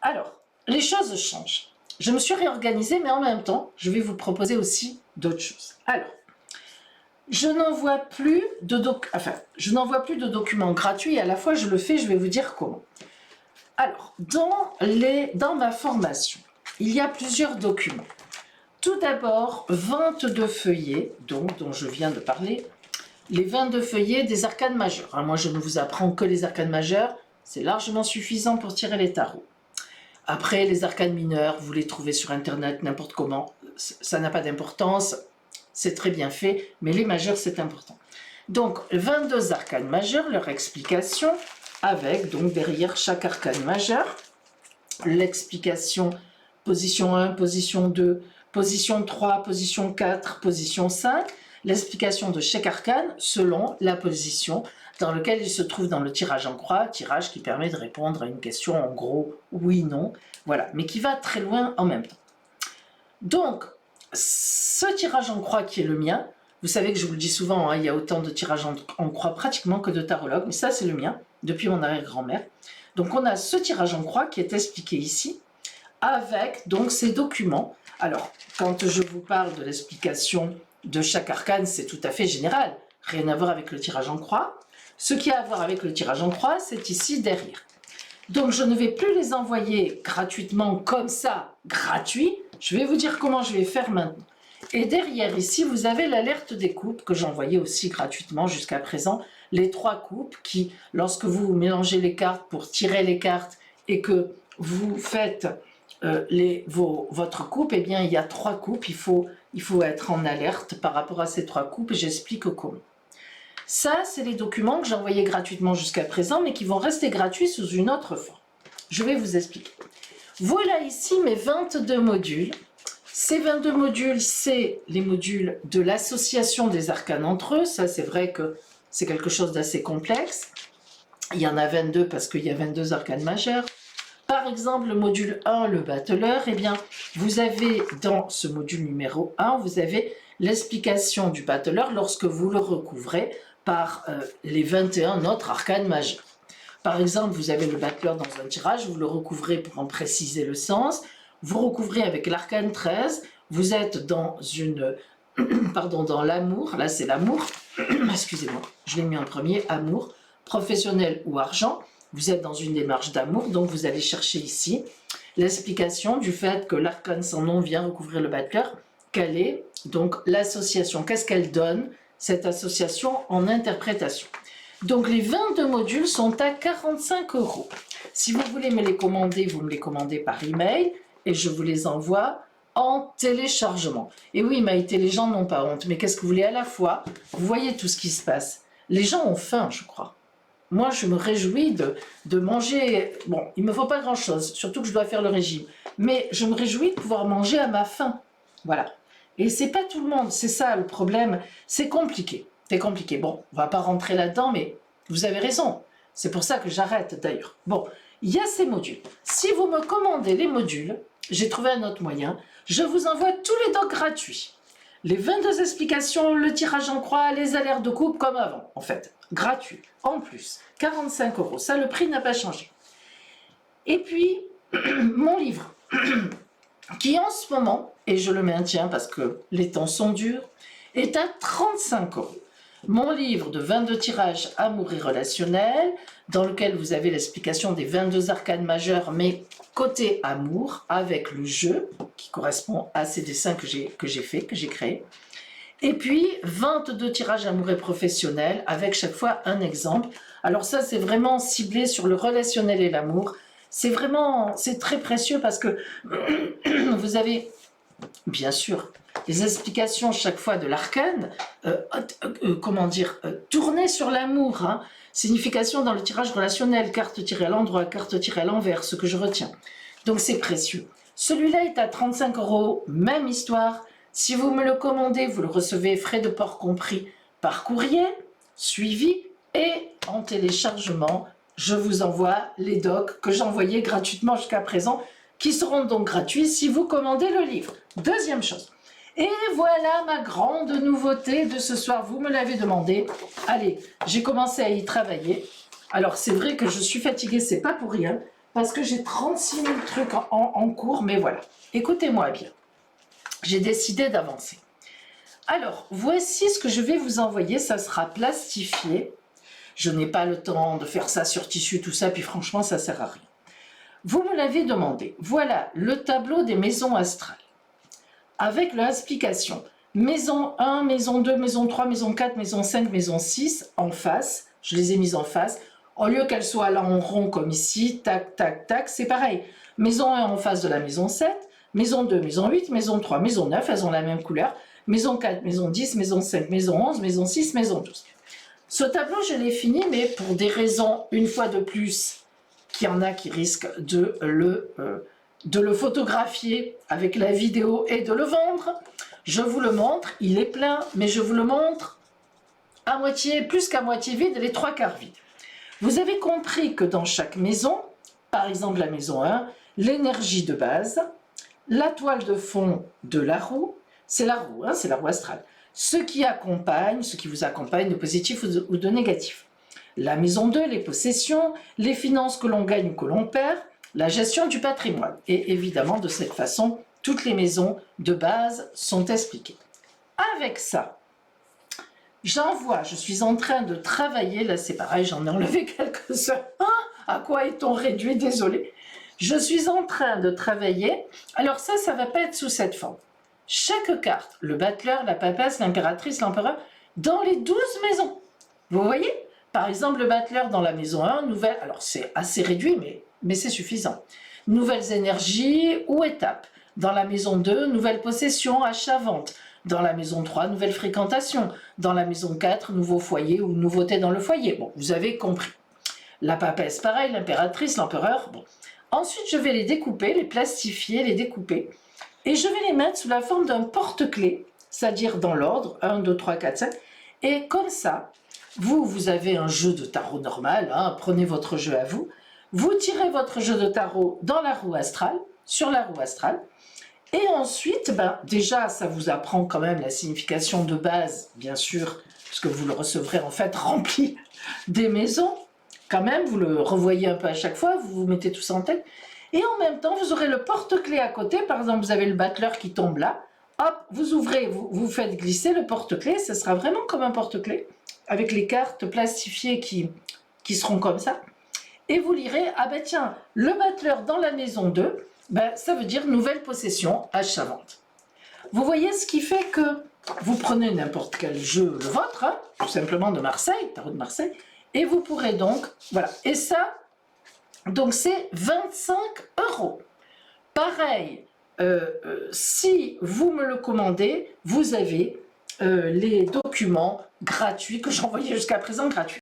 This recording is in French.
Alors, les choses changent. Je me suis réorganisée, mais en même temps, je vais vous proposer aussi d'autres choses. Alors, je n'envoie plus de documents gratuits, et à la fois je le fais, je vais vous dire comment. Alors, dans ma formation, il y a plusieurs documents. Tout d'abord, 22 feuillets, donc, dont je viens de parler, les 22 feuillets des arcanes majeures. Moi, je ne vous apprends que les arcanes majeures, c'est largement suffisant pour tirer les tarots. Après, les arcanes mineures, vous les trouvez sur Internet, n'importe comment, ça n'a pas d'importance, c'est très bien fait, mais les majeures, c'est important. Donc, 22 arcanes majeures, leur explication, avec, donc, derrière chaque arcane majeur, l'explication position 1, position 2, position 3, position 4, position 5, l'explication de chaque arcane selon la position dans laquelle il se trouve dans le tirage en croix, tirage qui permet de répondre à une question en gros oui, non, voilà, mais qui va très loin en même temps. Donc, ce tirage en croix qui est le mien, vous savez que je vous le dis souvent, hein, il y a autant de tirages en croix pratiquement que de tarologues, mais ça c'est le mien, depuis mon arrière-grand-mère. Donc on a ce tirage en croix qui est expliqué ici, avec donc ces documents. Alors, quand je vous parle de l'explication de chaque arcane, c'est tout à fait général, rien à voir avec le tirage en croix. Ce qui a à voir avec le tirage en croix, c'est ici derrière. Donc je ne vais plus les envoyer gratuitement comme ça, gratuit. Je vais vous dire comment je vais faire maintenant. Et derrière ici, vous avez l'alerte des coupes que j'envoyais aussi gratuitement jusqu'à présent. Les 3 coupes qui, lorsque vous mélangez les cartes pour tirer les cartes et que vous faites votre coupe, eh bien il y a 3 coupes. Il faut être en alerte par rapport à ces 3 coupes et j'explique comment. Ça, c'est les documents que j'ai envoyés gratuitement jusqu'à présent, mais qui vont rester gratuits sous une autre forme. Je vais vous expliquer. Voilà ici mes 22 modules. Ces 22 modules, c'est les modules de l'association des arcanes entre eux. Ça, c'est vrai que c'est quelque chose d'assez complexe. Il y en a 22 parce qu'il y a 22 arcanes majeures. Par exemple, le module 1, le battleur, eh bien, vous avez dans ce module numéro 1, vous avez l'explication du battleur lorsque vous le recouvrez par les 21 autres arcanes majeures. Par exemple, vous avez le battleur dans un tirage, vous le recouvrez pour en préciser le sens, vous recouvrez avec l'arcane 13, vous êtes dans dans l'amour, là c'est l'amour, excusez-moi, je l'ai mis en premier, amour, professionnel ou argent, vous êtes dans une démarche d'amour, donc vous allez chercher ici l'explication du fait que l'arcane sans nom vient recouvrir le battleur, quelle est donc l'association, qu'est-ce qu'elle donne, cette association en interprétation. Donc les 22 modules sont à 45 €. Si vous voulez me les commander, vous me les commandez par email et je vous les envoie en téléchargement. Et oui, Maïté, les gens n'ont pas honte, mais qu'est-ce que vous voulez à la fois? Vous voyez tout ce qui se passe. Les gens ont faim, je crois. Moi, je me réjouis de manger. Bon, il ne me faut pas grand-chose, surtout que je dois faire le régime. Mais je me réjouis de pouvoir manger à ma faim. Voilà. Et c'est pas tout le monde, c'est ça le problème. C'est compliqué. C'est compliqué. Bon, on va pas rentrer là-dedans, mais vous avez raison. C'est pour ça que j'arrête d'ailleurs. Bon, il y a ces modules. Si vous me commandez les modules, j'ai trouvé un autre moyen. Je vous envoie tous les docs gratuits. Les 22 explications, le tirage en croix, les alertes de coupe comme avant, en fait. Gratuit. En plus, 45 €. Ça, le prix n'a pas changé. Et puis, mon livre, qui en ce moment, et je le maintiens parce que les temps sont durs, est à 35 €. Mon livre de 22 tirages amour et relationnel, dans lequel vous avez l'explication des 22 arcanes majeures, mais côté amour, avec le jeu, qui correspond à ces dessins que j'ai créés. Et puis, 22 tirages amour et professionnel, avec chaque fois un exemple. Alors ça, c'est vraiment ciblé sur le relationnel et l'amour. C'est très précieux parce que vous avez, bien sûr, les explications chaque fois de l'arcane, tournées sur l'amour, hein. Signification dans le tirage relationnel, carte tirée à l'endroit, carte tirée à l'envers, ce que je retiens. Donc c'est précieux. Celui-là est à 35 €, même histoire. Si vous me le commandez, vous le recevez, frais de port compris, par courrier, suivi, et en téléchargement, je vous envoie les docs que j'envoyais gratuitement jusqu'à présent, qui seront donc gratuits si vous commandez le livre. Deuxième chose. Et voilà ma grande nouveauté de ce soir, vous me l'avez demandé. Allez, j'ai commencé à y travailler. Alors c'est vrai que je suis fatiguée, c'est pas pour rien, parce que j'ai 36 000 trucs en cours, mais voilà. Écoutez-moi bien. J'ai décidé d'avancer. Alors, voici ce que je vais vous envoyer. Ça sera plastifié. Je n'ai pas le temps de faire ça sur tissu, tout ça, puis franchement, ça ne sert à rien. Vous me l'avez demandé. Voilà le tableau des maisons astrales. Avec l'explication. Maison 1, maison 2, maison 3, maison 4, maison 5, maison 6, en face. Je les ai mises en face. Au lieu qu'elles soient là en rond comme ici, tac, tac, tac, c'est pareil. Maison 1 en face de la maison 7, maison 2, maison 8, maison 3, maison 9, elles ont la même couleur. Maison 4, maison 10, maison 5, maison 11, maison 6, maison 12. Ce tableau, je l'ai fini, mais pour des raisons, une fois de plus, qu'il y en a qui risquent de le photographier avec la vidéo et de le vendre. Je vous le montre, il est plein, mais je vous le montre à moitié, plus qu'à moitié vide, les 3/4 vides. Vous avez compris que dans chaque maison, par exemple la maison 1, l'énergie de base, la toile de fond de la roue, c'est la roue, c'est la roue astrale. Ce qui vous accompagne de positif ou de négatif. La maison 2, les possessions, les finances que l'on gagne ou que l'on perd, la gestion du patrimoine. Et évidemment, de cette façon, toutes les maisons de base sont expliquées. Avec ça, je suis en train de travailler, là c'est pareil, j'en ai enlevé quelques-uns. À quoi est-on réduit? Désolé. Je suis en train de travailler. Alors ça ne va pas être sous cette forme. Chaque carte, le battleur, la papesse, l'impératrice, l'empereur, dans les 12 maisons. Vous voyez? Par exemple, le battleur dans la maison 1, nouvelle, alors c'est assez réduit, mais c'est suffisant. Nouvelles énergies ou étapes. Dans la maison 2, nouvelle possession, achat-vente. Dans la maison 3, nouvelle fréquentation. Dans la maison 4, nouveau foyer ou nouveauté dans le foyer. Bon, vous avez compris. La papesse, pareil, l'impératrice, l'empereur. Bon. Ensuite, je vais les découper, les plastifier, les découper. Et je vais les mettre sous la forme d'un porte-clés, c'est-à-dire dans l'ordre, 1, 2, 3, 4, 5. Et comme ça, vous avez un jeu de tarot normal, prenez votre jeu à vous. Vous tirez votre jeu de tarot dans la roue astrale, sur la roue astrale. Et ensuite, déjà, ça vous apprend quand même la signification de base, bien sûr, puisque vous le recevrez en fait rempli des maisons. Quand même, vous le revoyez un peu à chaque fois, vous vous mettez tout ça en tête. Et en même temps, vous aurez le porte-clés à côté. Par exemple, vous avez le battleur qui tombe là. Hop, vous ouvrez, vous faites glisser le porte-clés. Ce sera vraiment comme un porte-clés, avec les cartes plastifiées qui seront comme ça. Et vous lirez, ah ben tiens, le battleur dans la maison 2, ça veut dire nouvelle possession, achat-vente. Vous voyez ce qui fait que vous prenez n'importe quel jeu, le vôtre, tout simplement de Marseille, tarot de Marseille, et vous pourrez donc, voilà. Et ça, donc c'est 25 €. Pareil, si vous me le commandez, vous avez les documents gratuits que j'envoyais jusqu'à présent gratuits.